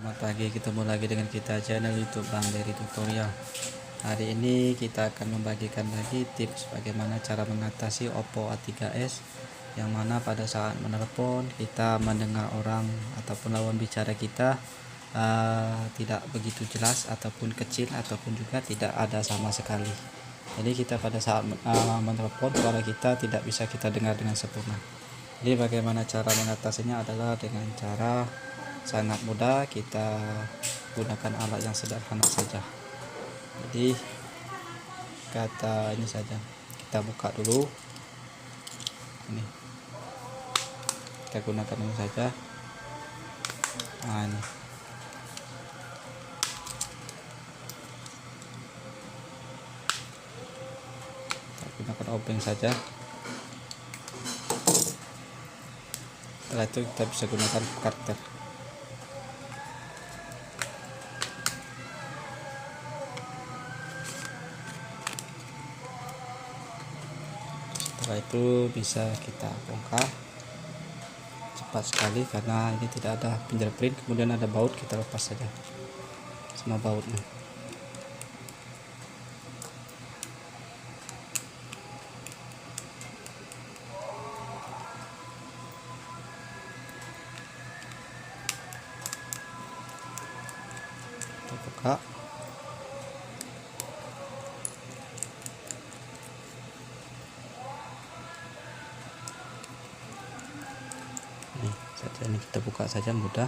Selamat pagi, ketemu lagi dengan kita channel YouTube Bang Dery Tutorial. Hari ini kita akan membagikan lagi tips bagaimana cara mengatasi Oppo A3s yang mana pada saat menelepon kita mendengar orang ataupun lawan bicara kita tidak begitu jelas ataupun kecil ataupun juga tidak ada sama sekali. Jadi kita pada saat menelepon suara kita tidak bisa kita dengar dengan sempurna. Jadi bagaimana cara mengatasinya adalah dengan cara sangat mudah, kita gunakan alat yang sederhana saja. Jadi kata ini saja, kita buka dulu ini, kita gunakan ini saja. Ini kita gunakan obeng saja. Setelah itu kita bisa gunakan cutter. Setelah itu bisa kita bongkar cepat sekali karena ini tidak ada fingerprint. Kemudian ada baut, kita lepas saja semua bautnya. Kita buka. Ini kita buka saja, mudah.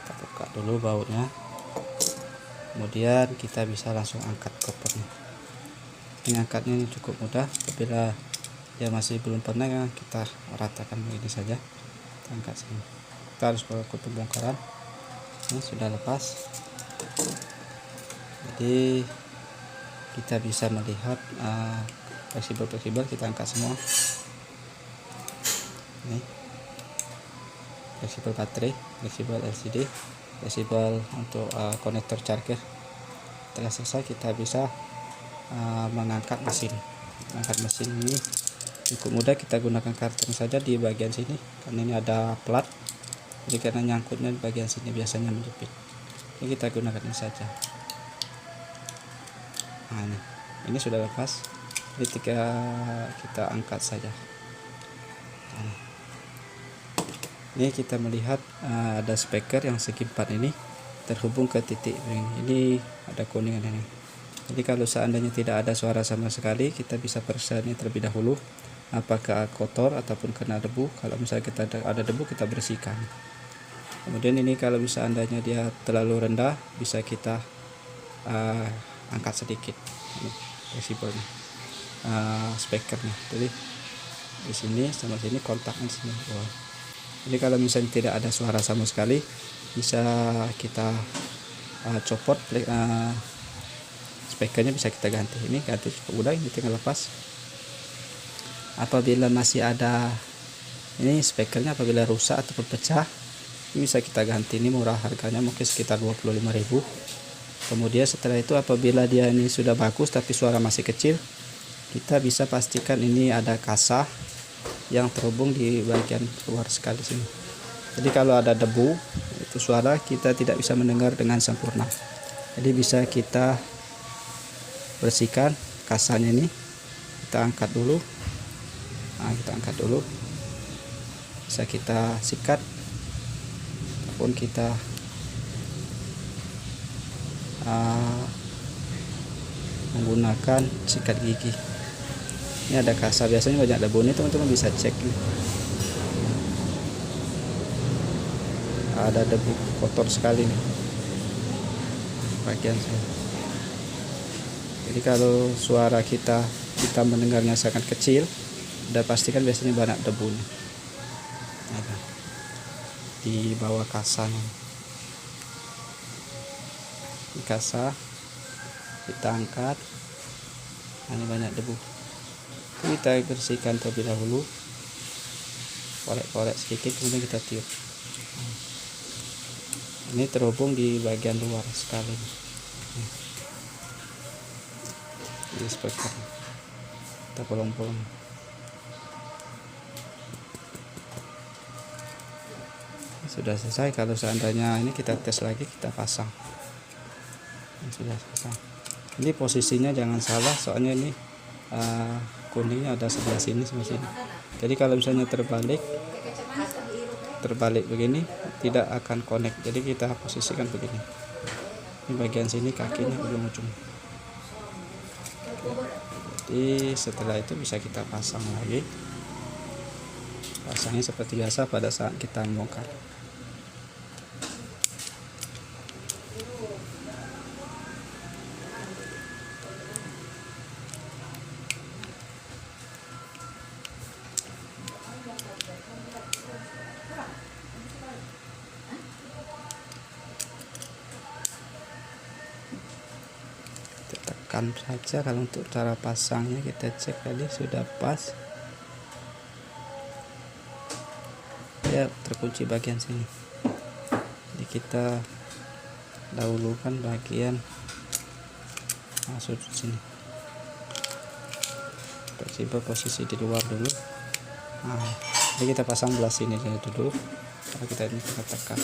Kita buka dulu bautnya, kemudian kita bisa langsung angkat kopernya. Ini angkatnya ini cukup mudah. Apabila dia masih belum pernah, kita ratakan begini saja, kita angkat sini. Kita harus melakukan pembongkaran. Ini sudah lepas, jadi kita bisa melihat fleksibel. Kita angkat semua. Ini fleksibel baterai, fleksibel LCD, fleksibel untuk konektor charger. Setelah selesai, kita bisa mengangkat mesin. Mesin ini cukup mudah, kita gunakan karton saja di bagian sini karena ini ada plat. Jadi karena nyangkutnya di bagian sini biasanya menjepit. Ini kita gunakan ini saja. Nah, ini sudah lepas. Jadi kita angkat saja. Nah, ini kita melihat ada speaker yang segi 4 ini terhubung ke titik ini ada kuningan ini. Jadi kalau seandainya tidak ada suara sama sekali, kita bisa periksa ini terlebih dahulu apakah kotor ataupun kena debu. Kalau misalnya kita ada debu, kita bersihkan. Kemudian ini kalau misalnya dia terlalu rendah, bisa kita angkat sedikit. Ini fleksibelnya, speakernya. Jadi di sini sama sini kontaknya sini. Jadi kalau misalnya tidak ada suara sama sekali, bisa kita copot speakernya, bisa kita ganti. Ini ganti cukup mudah, ini tinggal lepas. Apabila masih ada ini speakernya, apabila rusak ataupun pecah, bisa kita ganti. Ini murah harganya, mungkin sekitar 25.000. Kemudian setelah itu apabila dia ini sudah bagus tapi suara masih kecil, kita bisa pastikan ini ada kasa yang terhubung di bagian luar sekali sini. Jadi kalau ada debu, itu suara kita tidak bisa mendengar dengan sempurna. Jadi bisa kita bersihkan kasanya ini. Kita angkat dulu. Kita angkat dulu. Bisa kita sikat ataupun kita menggunakan sikat gigi. Ini ada kasa, biasanya banyak debu ini, teman-teman bisa cek nih. Ada debu kotor sekali nih bagian sini. Jadi kalau suara kita mendengarnya sangat kecil, udah pastikan biasanya banyak debu nih. Ada di bawah kasanya. Di kasa kita angkat. Ini banyak debu. Kita bersihkan terlebih dahulu, korek-korek sedikit, kemudian kita tiup. Ini terhubung di bagian luar sekali. Ini speaker kita bolong-bolong. Sudah selesai. Kalau seandainya ini kita tes lagi, kita pasang. Ini sudah selesai. Ini posisinya jangan salah, soalnya ini kuningnya ada sebelah sini, sebelah sini. Jadi kalau misalnya terbalik begini, tidak akan connect. Jadi kita posisikan begini. Ini bagian sini kakinya ujung-ujung. Jadi setelah itu bisa kita pasang lagi. Pasangnya seperti biasa pada saat kita bongkar. Tekan saja. Kalau untuk cara pasangnya kita cek tadi sudah pas ya, terkunci bagian sini. Jadi kita dahulukan bagian masuk sini, coba posisi di luar dulu. Jadi kita pasang belah sini dulu. Kalau kita ini kita tekan,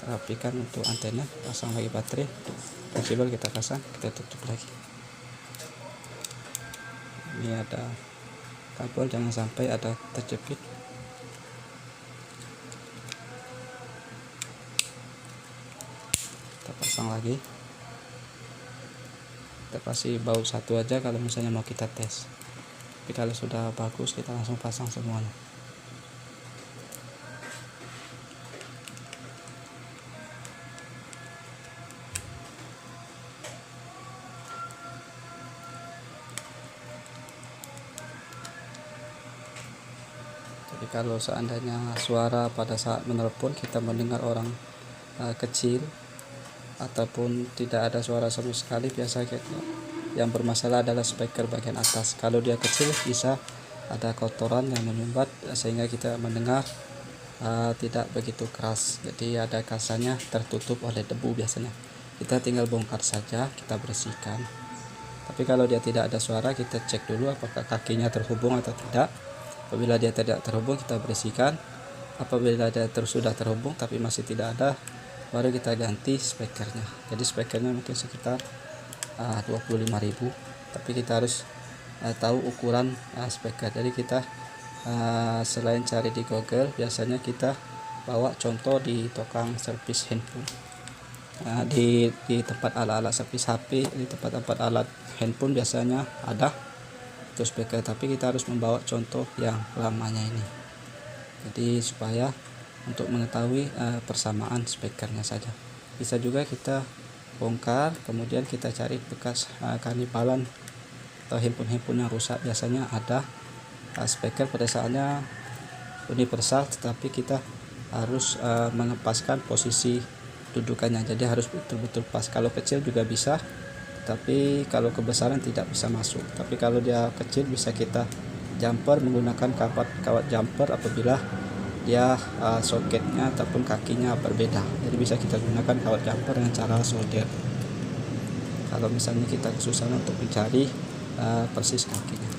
rapikan untuk antena, pasang lagi baterai, fleksibel kita pasang, kita tutup lagi. Ini ada kabel, jangan sampai ada terjepit. Kita pasang lagi, kita kasih baut satu aja kalau misalnya mau kita tes. Tapi kalau sudah bagus kita langsung pasang semuanya. Jadi kalau seandainya suara pada saat menelpon kita mendengar orang kecil ataupun tidak ada suara sama sekali, biasanya yang bermasalah adalah speaker bagian atas. Kalau dia kecil bisa ada kotoran yang menyumbat sehingga kita mendengar tidak begitu keras. Jadi ada kasarnya tertutup oleh debu biasanya. Kita tinggal bongkar saja, kita bersihkan. Tapi kalau dia tidak ada suara, kita cek dulu apakah kakinya terhubung atau tidak. Apabila dia tidak terhubung, kita bersihkan. Apabila dia sudah terhubung tapi masih tidak ada, baru kita ganti speakernya. Jadi speakernya mungkin sekitar 25.000, tapi kita harus tahu ukuran speaker. Jadi kita selain cari di Google, biasanya kita bawa contoh di tukang servis handphone, di tempat alat-alat servis HP, di tempat-tempat alat handphone biasanya ada itu speaker, tapi kita harus membawa contoh yang lamanya ini. Jadi supaya untuk mengetahui persamaan speakernya saja. Bisa juga kita bongkar, kemudian kita cari bekas kanibalan atau handphone yang rusak. Biasanya ada speaker pada saatnya universal, tetapi kita harus mengepaskan posisi dudukannya, jadi harus betul-betul pas. Kalau kecil juga bisa, tapi kalau kebesaran tidak bisa masuk. Tapi kalau dia kecil bisa kita jumper menggunakan kawat jumper apabila dia soketnya ataupun kakinya berbeda. Jadi bisa kita gunakan kawat jumper dengan cara solder. Kalau misalnya kita kesusahan untuk mencari persis kakinya,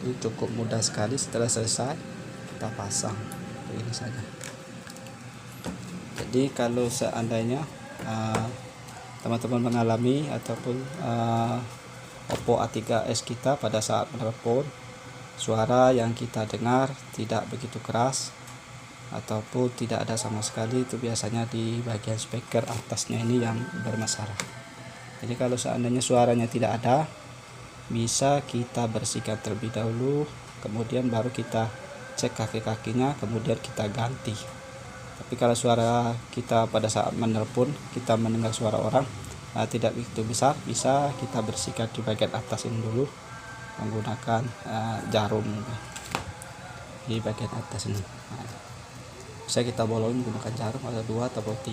ini cukup mudah sekali. Setelah selesai kita pasang begini saja. Jadi kalau seandainya teman-teman mengalami ataupun Oppo A3s kita pada saat menelepon, suara yang kita dengar tidak begitu keras ataupun tidak ada sama sekali, itu biasanya di bagian speaker atasnya ini yang bermasalah. Jadi kalau seandainya suaranya tidak ada, bisa kita bersihkan terlebih dahulu, kemudian baru kita cek kaki-kakinya, kemudian kita ganti. Tapi kalau suara kita pada saat menelpon, kita mendengar suara orang tidak begitu besar, bisa kita bersihkan di bagian atas ini dulu menggunakan jarum di bagian atas ini. Bisa kita bolongin menggunakan jarum, ada 2 atau 3.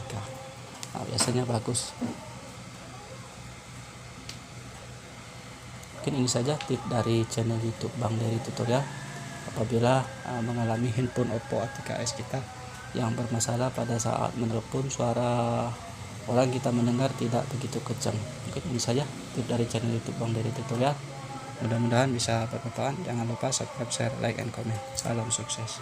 Biasanya bagus. Mungkin ini saja tip dari channel YouTube Bang Dery Tutorial. Apabila mengalami handphone Oppo A3s kita yang bermasalah pada saat menelpon, suara orang kita mendengar tidak begitu kencang. Mungkin ini saja tip dari channel YouTube Bang Dery Tutorial. Mudah-mudahan bisa bermanfaat. Jangan lupa subscribe, share, like, and comment. Salam sukses.